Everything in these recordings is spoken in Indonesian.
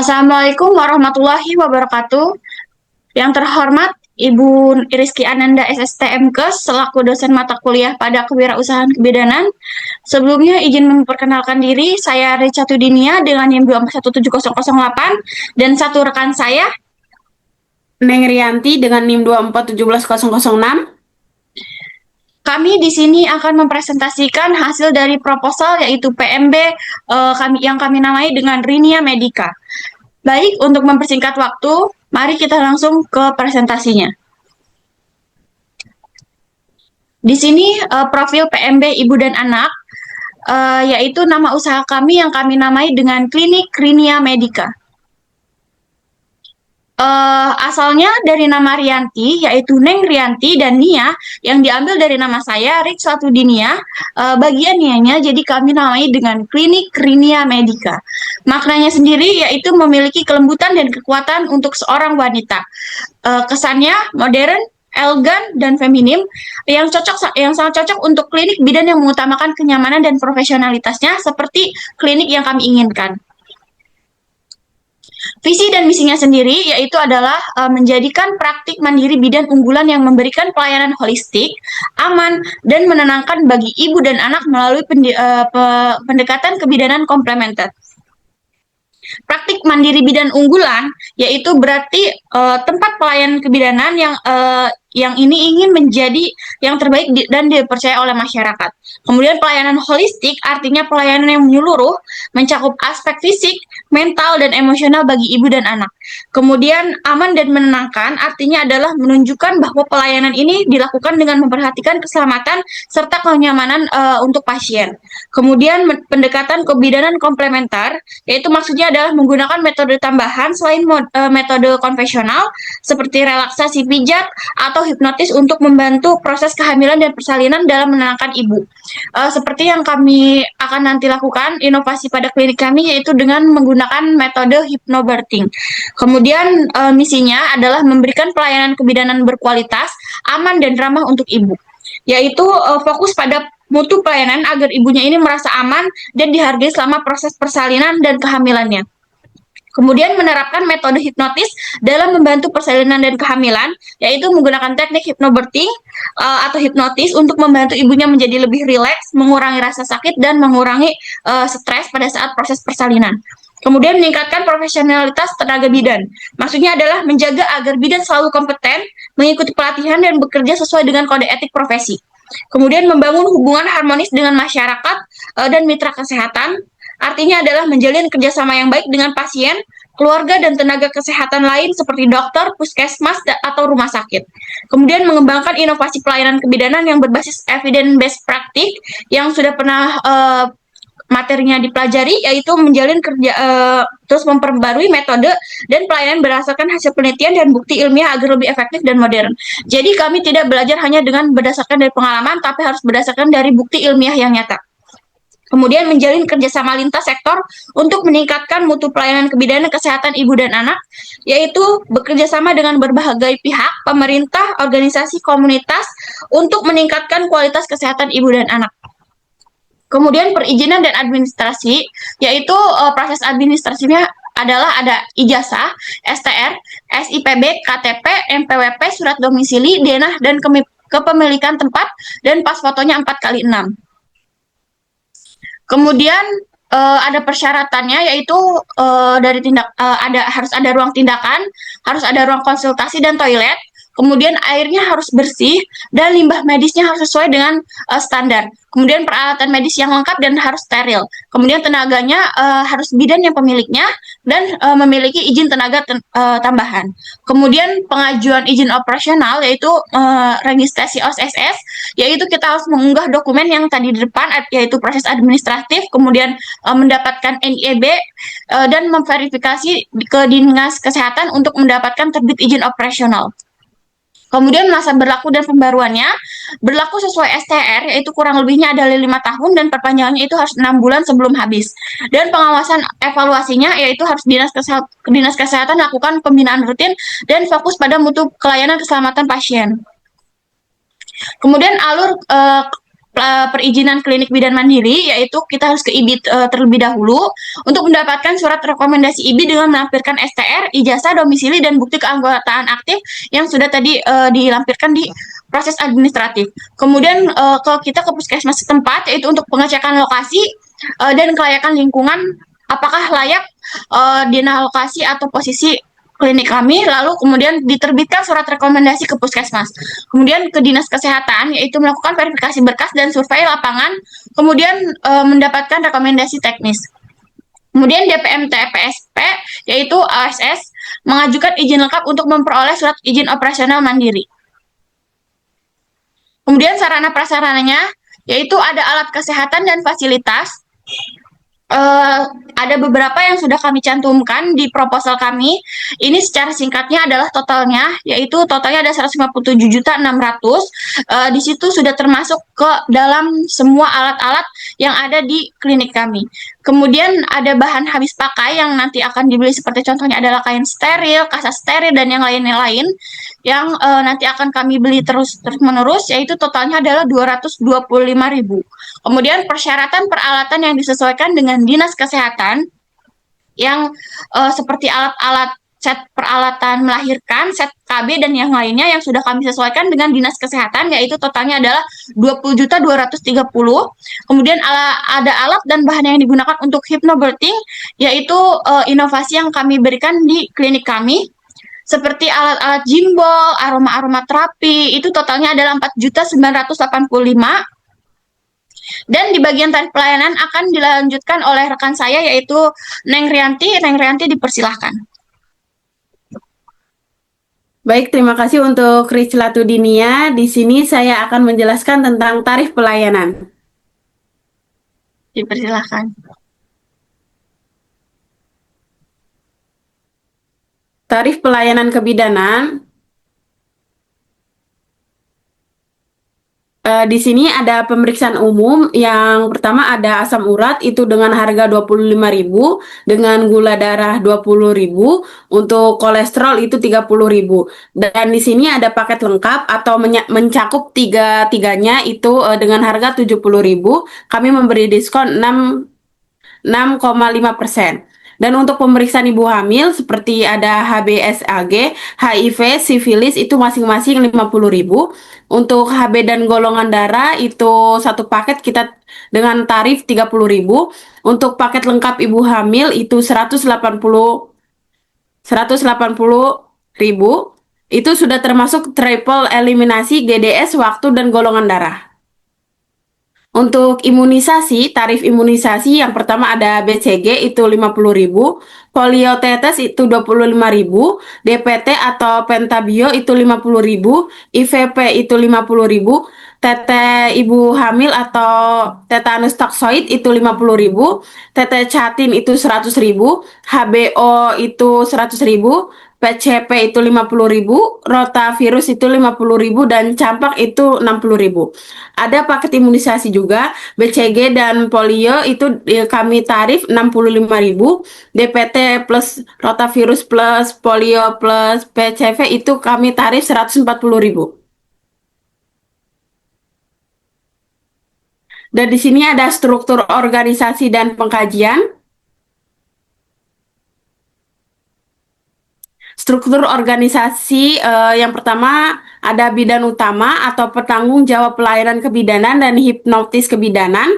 Assalamualaikum warahmatullahi wabarakatuh. Yang terhormat Ibu Rizky Ananda SSTMKes selaku dosen mata kuliah pada Kewirausahaan Kebidanan. Sebelumnya izin memperkenalkan diri, saya Richa Tudinia dengan NIM 2417008 dan satu rekan saya. Neng Rianti dengan NIM 2417006. Kami di sini akan mempresentasikan hasil dari proposal yaitu PMB yang kami namai dengan Rinia Medica. Baik, untuk mempersingkat waktu, mari kita langsung ke presentasinya. Di sini profil PMB Ibu dan Anak, yaitu nama usaha kami yang kami namai dengan Klinik Rinia Medica. Asalnya dari nama Rianti, yaitu Neng Rianti dan Nia, yang diambil dari nama saya, Rik Satudinia. Bagian Nianya, jadi kami namai dengan Klinik Rinia Medica. Maknanya sendiri yaitu memiliki kelembutan dan kekuatan untuk seorang wanita. Kesannya modern, elegan, dan feminim yang sangat cocok untuk klinik bidan yang mengutamakan kenyamanan dan profesionalitasnya seperti klinik yang kami inginkan. Visi dan misinya sendiri yaitu adalah menjadikan praktik mandiri bidan unggulan yang memberikan pelayanan holistik, aman, dan menenangkan bagi ibu dan anak melalui pendekatan kebidanan komplementer. Praktik mandiri bidan unggulan yaitu berarti tempat pelayanan kebidanan yang ini ingin menjadi yang terbaik dan dipercaya oleh masyarakat. Kemudian pelayanan holistik artinya pelayanan yang menyeluruh, mencakup aspek fisik, mental, dan emosional bagi ibu dan anak. Kemudian aman dan menenangkan artinya adalah menunjukkan bahwa pelayanan ini dilakukan dengan memperhatikan keselamatan serta kenyamanan untuk pasien. Kemudian pendekatan kebidanan komplementer yaitu maksudnya adalah menggunakan metode tambahan selain metode konvensional seperti relaksasi pijat atau hipnotis untuk membantu proses kehamilan dan persalinan dalam menenangkan ibu. Seperti yang kami akan nanti lakukan, inovasi pada klinik kami yaitu dengan menggunakan metode hypnobirthing. Kemudian misinya adalah memberikan pelayanan kebidanan berkualitas, aman dan ramah untuk ibu, yaitu fokus pada mutu pelayanan agar ibunya ini merasa aman dan dihargai selama proses persalinan dan kehamilannya. Kemudian menerapkan metode hipnotis dalam membantu persalinan dan kehamilan, yaitu menggunakan teknik hypnobirthing atau hipnotis untuk membantu ibunya menjadi lebih rileks, mengurangi rasa sakit, dan mengurangi stres pada saat proses persalinan. Kemudian meningkatkan profesionalitas tenaga bidan. Maksudnya adalah menjaga agar bidan selalu kompeten, mengikuti pelatihan, dan bekerja sesuai dengan kode etik profesi. Kemudian membangun hubungan harmonis dengan masyarakat dan mitra kesehatan, artinya adalah menjalin kerjasama yang baik dengan pasien, keluarga, dan tenaga kesehatan lain seperti dokter, puskesmas, atau rumah sakit. Kemudian mengembangkan inovasi pelayanan kebidanan yang berbasis evidence-based practice yang sudah pernah materinya dipelajari, yaitu menjalin kerja terus memperbarui metode dan pelayanan berdasarkan hasil penelitian dan bukti ilmiah agar lebih efektif dan modern. Jadi kami tidak belajar hanya dengan berdasarkan dari pengalaman, tapi harus berdasarkan dari bukti ilmiah yang nyata. Kemudian menjalin kerjasama lintas sektor untuk meningkatkan mutu pelayanan kebidanan kesehatan ibu dan anak, yaitu bekerjasama dengan berbagai pihak, pemerintah, organisasi, komunitas, untuk meningkatkan kualitas kesehatan ibu dan anak. Kemudian perizinan dan administrasi, yaitu proses administrasinya adalah ada ijazah, STR, SIPB, KTP, MPWP, surat domisili, denah, dan kepemilikan tempat, dan pas fotonya 4x6. Kemudian ada persyaratannya, yaitu harus ada ruang tindakan, harus ada ruang konsultasi dan toilet. Kemudian airnya harus bersih dan limbah medisnya harus sesuai dengan standar. Kemudian peralatan medis yang lengkap dan harus steril. Kemudian tenaganya harus bidan yang pemiliknya dan memiliki izin tenaga tambahan. Kemudian pengajuan izin operasional yaitu registrasi OSSS, yaitu kita harus mengunggah dokumen yang tadi di depan, yaitu proses administratif, kemudian mendapatkan NIEB dan memverifikasi ke Dinas Kesehatan untuk mendapatkan terbit izin operasional. Kemudian masa berlaku dan pembaruannya berlaku sesuai STR, yaitu kurang lebihnya adalah 5 tahun dan perpanjangannya itu harus 6 bulan sebelum habis. Dan pengawasan evaluasinya yaitu harus Dinas Kesehatan lakukan pembinaan rutin dan fokus pada mutu pelayanan keselamatan pasien. Kemudian alur perizinan klinik bidan mandiri, yaitu kita harus ke IBI terlebih dahulu untuk mendapatkan surat rekomendasi IBI dengan melampirkan STR, ijazah, domisili, dan bukti keanggotaan aktif yang sudah tadi dilampirkan di proses administratif. Kemudian kita ke puskesmas setempat, yaitu untuk pengecekan lokasi dan kelayakan lingkungan, apakah layak dinalokasi atau posisi klinik kami, lalu kemudian diterbitkan surat rekomendasi ke puskesmas. Kemudian ke dinas kesehatan, yaitu melakukan verifikasi berkas dan survei lapangan, kemudian mendapatkan rekomendasi teknis. Kemudian DPM TPSP, yaitu ASS, mengajukan izin lengkap untuk memperoleh surat izin operasional mandiri. Kemudian sarana prasarananya, yaitu ada alat kesehatan dan fasilitas, ada beberapa yang sudah kami cantumkan di proposal kami. Ini secara singkatnya adalah totalnya, yaitu totalnya ada 157.600.000. Di situ sudah termasuk ke dalam semua alat-alat yang ada di klinik kami. Kemudian ada bahan habis pakai yang nanti akan dibeli, seperti contohnya adalah kain steril, kasa steril, dan yang lain-lain yang nanti akan kami beli terus-menerus, yaitu totalnya adalah 225.000. Kemudian persyaratan peralatan yang disesuaikan dengan dinas kesehatan yang seperti alat-alat set peralatan melahirkan, set KB, dan yang lainnya yang sudah kami sesuaikan dengan dinas kesehatan, yaitu totalnya adalah 20.230. Kemudian ada alat dan bahan yang digunakan untuk hypnobirthing, yaitu inovasi yang kami berikan di klinik kami, seperti alat-alat gimbal, aroma terapi, itu totalnya adalah 4.985. Dan di bagian tarif pelayanan akan dilanjutkan oleh rekan saya, yaitu Neng Rianti. Neng Rianti, dipersilahkan. Baik, terima kasih untuk Rizlatudinia. Di sini saya akan menjelaskan tentang tarif pelayanan. Dipersilahkan. Tarif pelayanan kebidanan. Di sini ada pemeriksaan umum. Yang pertama ada asam urat, itu dengan harga 25.000, dengan gula darah 20.000, untuk kolesterol itu 30.000. Dan di sini ada paket lengkap atau mencakup tiga-tiganya itu dengan harga 70.000. Kami memberi diskon 6,5%. Dan untuk pemeriksaan ibu hamil seperti ada HBsAg, HIV, sifilis itu masing-masing 50.000. Untuk HB dan golongan darah itu satu paket kita dengan tarif 30.000. Untuk paket lengkap ibu hamil itu 180.000. Itu sudah termasuk triple eliminasi, GDS, waktu, dan golongan darah. Untuk imunisasi, tarif imunisasi yang pertama ada BCG itu 50.000, poliotetes itu 25.000, DPT atau pentabio itu 50.000, IVP itu 50.000, TT ibu hamil atau tetanus toksoid itu 50.000, TT catin itu 100.000, HBO itu 100.000, PCP itu 50.000, rotavirus itu 50.000, dan campak itu 60.000. Ada paket imunisasi juga, BCG dan polio itu kami tarif 65.000, DPT plus rotavirus plus polio plus PCV itu kami tarif 140.000. Dan di sini ada struktur organisasi dan pengkajian. Struktur organisasi yang pertama ada bidan utama atau penanggung jawab pelayanan kebidanan dan hipnotis kebidanan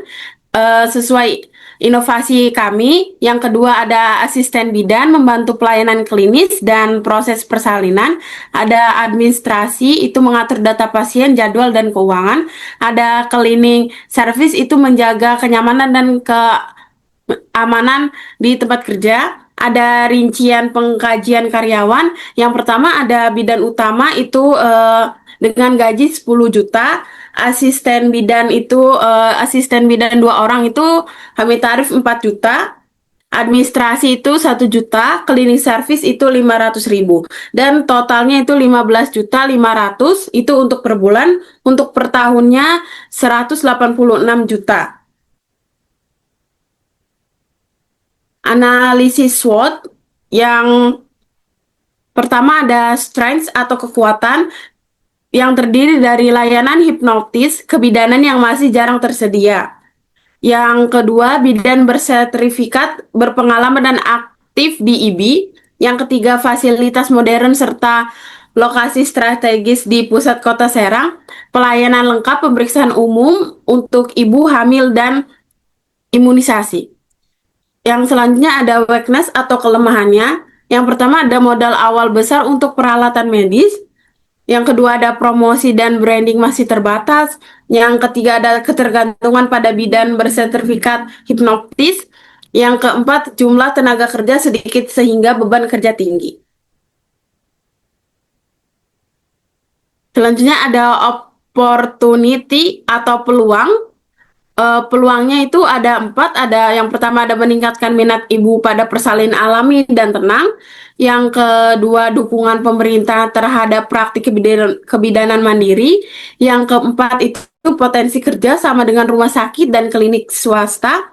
sesuai inovasi kami. Yang kedua ada asisten bidan membantu pelayanan klinis dan proses persalinan. Ada administrasi itu mengatur data pasien, jadwal, dan keuangan. Ada cleaning service itu menjaga kenyamanan dan keamanan di tempat kerja. Ada rincian pengkajian karyawan. Yang pertama ada bidan utama itu dengan gaji 10 juta. Asisten bidan itu asisten bidan 2 orang itu kami tarif 4 juta. Administrasi itu 1 juta, cleaning service itu 500.000. Dan totalnya itu 15.500.000 itu untuk per bulan. Untuk per tahunnya 186 juta. Analisis SWOT yang pertama ada strengths atau kekuatan. yang terdiri dari layanan hipnotis kebidanan yang masih jarang tersedia. Yang kedua, bidan bersertifikat, berpengalaman dan aktif di IBI. Yang ketiga, fasilitas modern serta lokasi strategis di pusat kota Serang. Pelayanan lengkap, pemeriksaan umum untuk ibu hamil dan imunisasi. Yang selanjutnya ada weakness atau kelemahannya. Yang pertama ada modal awal besar untuk peralatan medis. Yang kedua ada promosi dan branding masih terbatas. Yang ketiga ada ketergantungan pada bidan bersertifikat hipnotis. Yang keempat jumlah tenaga kerja sedikit sehingga beban kerja tinggi. Selanjutnya ada opportunity atau peluang. Peluangnya itu ada empat. Ada yang pertama ada meningkatkan minat ibu pada persalin alami dan tenang. Yang kedua dukungan pemerintah terhadap praktik kebidanan mandiri. Yang keempat itu potensi kerja sama dengan rumah sakit dan klinik swasta.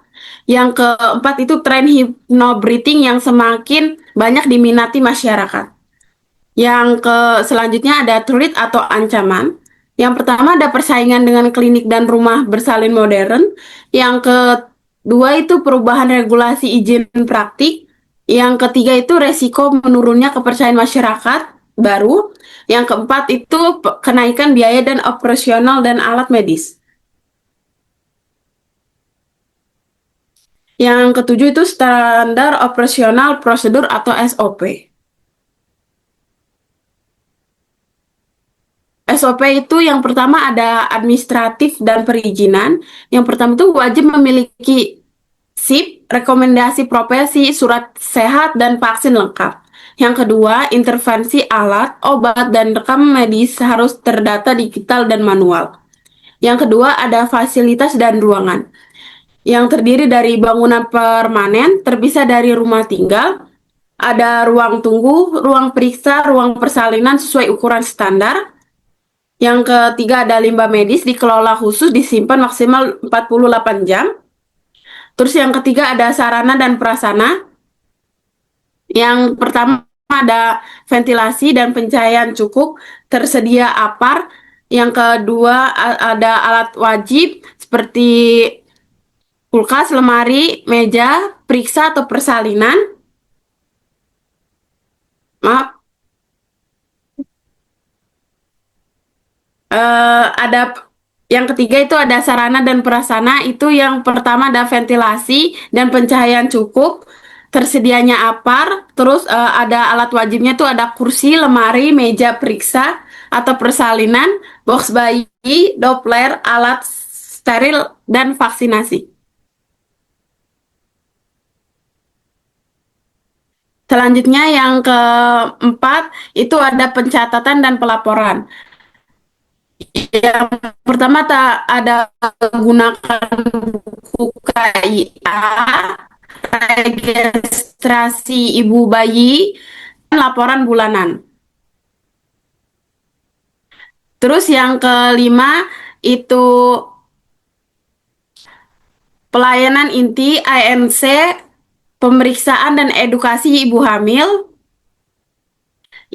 Yang keempat itu tren hypnobreathing yang semakin banyak diminati masyarakat. Yang selanjutnya ada threat atau ancaman. Yang pertama ada persaingan dengan klinik dan rumah bersalin modern. Yang kedua itu perubahan regulasi izin praktik. Yang ketiga itu resiko menurunnya kepercayaan masyarakat baru. Yang keempat itu kenaikan biaya dan operasional dan alat medis. Yang ketujuh itu standar operasional prosedur atau SOP. SOP itu yang pertama ada administratif dan perizinan. Yang pertama itu wajib memiliki SIP, rekomendasi profesi, surat sehat, dan vaksin lengkap. Yang kedua, intervensi alat, obat, dan rekam medis harus terdata digital dan manual. Yang kedua, ada fasilitas dan ruangan yang terdiri dari bangunan permanen, terpisah dari rumah tinggal, ada ruang tunggu, ruang periksa, ruang persalinan sesuai ukuran standar. Yang ketiga ada limbah medis dikelola khusus disimpan maksimal 48 jam. Terus yang ketiga ada sarana dan prasarana. Yang pertama ada ventilasi dan pencahayaan cukup, tersedia APAR. Yang kedua ada alat wajib seperti kulkas, lemari, meja, periksa atau persalinan. Maaf, ada yang ketiga itu ada sarana dan prasarana. Itu yang pertama ada ventilasi dan pencahayaan cukup, tersedianya APAR, terus ada alat wajibnya tuh ada kursi, lemari, meja periksa atau persalinan, box bayi, Doppler, alat steril dan vaksinasi. Selanjutnya yang keempat itu ada pencatatan dan pelaporan. Yang pertama tak ada gunakan buku KIA, registrasi ibu bayi, dan laporan bulanan. Terus yang kelima itu pelayanan inti IMC, pemeriksaan dan edukasi ibu hamil.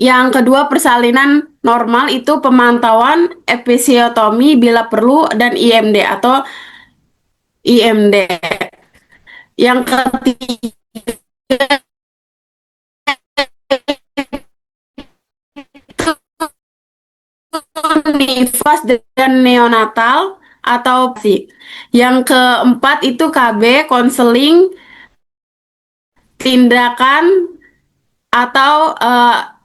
Yang kedua persalinan normal itu pemantauan episiotomi bila perlu dan IMD atau IMD. Yang ketiga nifas dan neonatal atau sih. Yang keempat itu KB konseling tindakan atau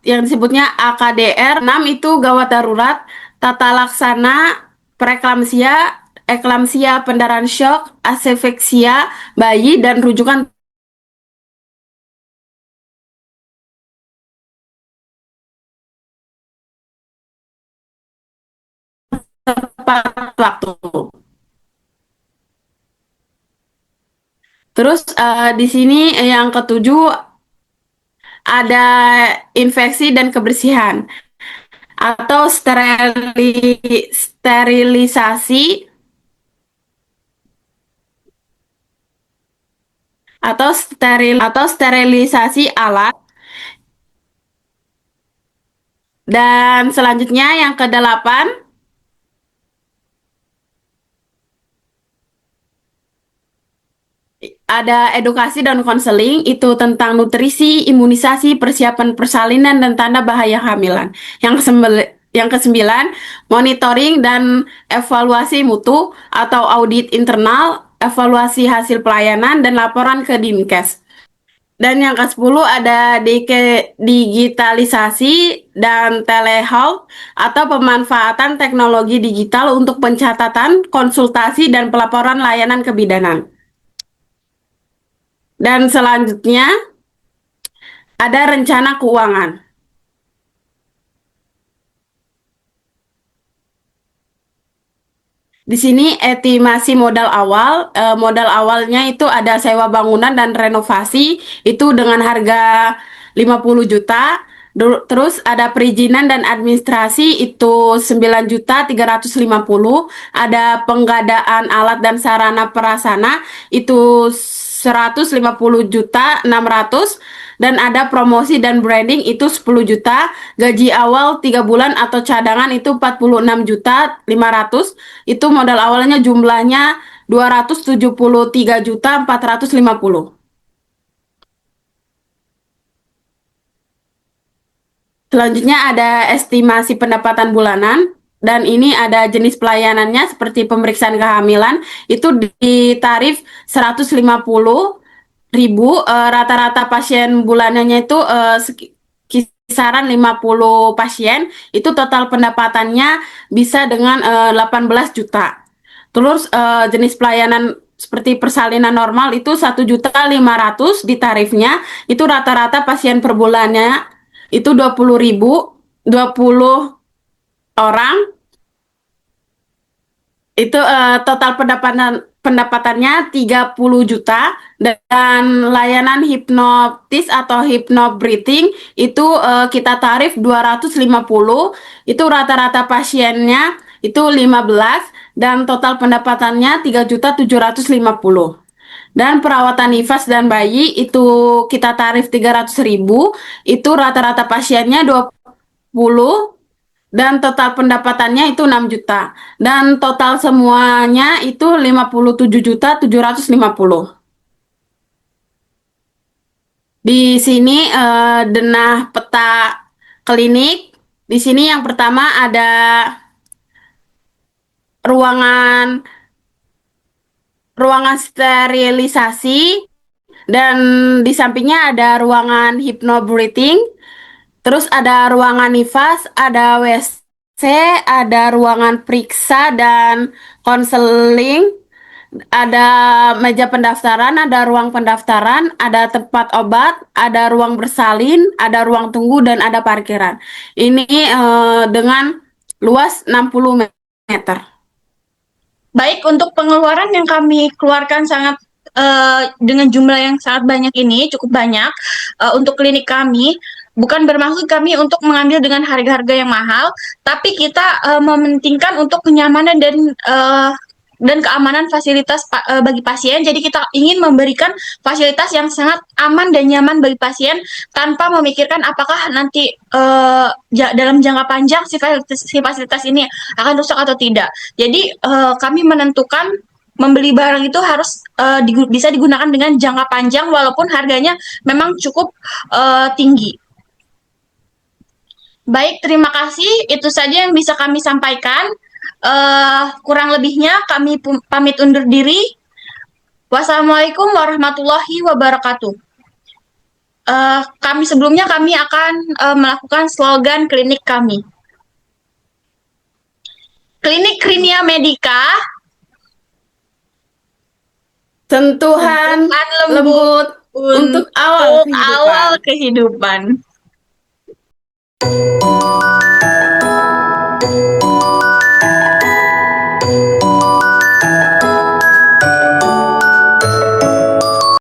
yang disebutnya AKDR. 6 itu gawat darurat, tata laksana, preeklamsia, eklamsia, pendarahan shock, asefeksia bayi dan rujukan tepat waktu. Terus di sini yang ketujuh ada infeksi dan kebersihan atau sterilisasi atau sterilisasi alat Dan selanjutnya yang kedelapan, ada edukasi dan konseling, itu tentang nutrisi, imunisasi, persiapan persalinan, dan tanda bahaya kehamilan. Yang kesembilan, monitoring dan evaluasi mutu atau audit internal, evaluasi hasil pelayanan, dan laporan ke Dinkes. Dan yang ke-10 ada digitalisasi dan telehealth atau pemanfaatan teknologi digital untuk pencatatan, konsultasi, dan pelaporan layanan kebidanan. Dan selanjutnya ada rencana keuangan. Di sini estimasi modal awal, modal awalnya itu ada sewa bangunan dan renovasi itu dengan harga 50 juta. Terus ada perizinan dan administrasi itu 9.350. Ada penggadaan alat dan sarana prasarana itu 150.600, dan ada promosi dan branding itu 10 juta, gaji awal 3 bulan atau cadangan itu 46.500. Itu modal awalnya jumlahnya 273.450. Selanjutnya ada estimasi pendapatan bulanan, dan ini ada jenis pelayanannya seperti pemeriksaan kehamilan itu di tarif 150.000. Rata-rata pasien bulanannya itu kisaran 50 pasien, itu total pendapatannya bisa dengan 18 juta. Terus jenis pelayanan seperti persalinan normal itu 1.500.000 di tarifnya, itu rata-rata pasien per bulannya itu 20.000, 20 orang, itu total pendapatannya 30 juta. Dan layanan hipnotis atau hypnobreathing itu kita tarif 250, itu rata-rata pasiennya itu 15, dan total pendapatannya 3.750. Dan perawatan nifas dan bayi itu kita tarif 300.000, itu rata-rata pasiennya 20, dan total pendapatannya itu 6 juta. Dan total semuanya itu 57.750. Di sini denah peta klinik. Di sini yang pertama ada ruangan ruangan sterilisasi, dan di sampingnya ada ruangan hypnobreathing. Terus ada ruangan nifas, ada WC, ada ruangan periksa dan konseling, ada meja pendaftaran, ada ruang pendaftaran, ada tempat obat, ada ruang bersalin, ada ruang tunggu, dan ada parkiran. Ini dengan luas 60 meter. Baik, untuk pengeluaran yang kami keluarkan sangat dengan jumlah yang sangat banyak ini, cukup banyak untuk klinik kami. Bukan bermaksud kami untuk mengambil dengan harga-harga yang mahal, tapi kita mementingkan untuk kenyamanan dan keamanan fasilitas bagi pasien. Jadi kita ingin memberikan fasilitas yang sangat aman dan nyaman bagi pasien tanpa memikirkan apakah nanti dalam jangka panjang si fasilitas ini akan rusak atau tidak. Jadi kami menentukan membeli barang itu harus bisa digunakan dengan jangka panjang walaupun harganya memang cukup tinggi. Baik, terima kasih. Itu saja yang bisa kami sampaikan. Kurang lebihnya kami pamit undur diri. Wassalamualaikum warahmatullahi wabarakatuh. Sebelumnya kami akan melakukan slogan klinik kami. Klinik Krinia Medica, sentuhan lembut untuk awal kehidupan.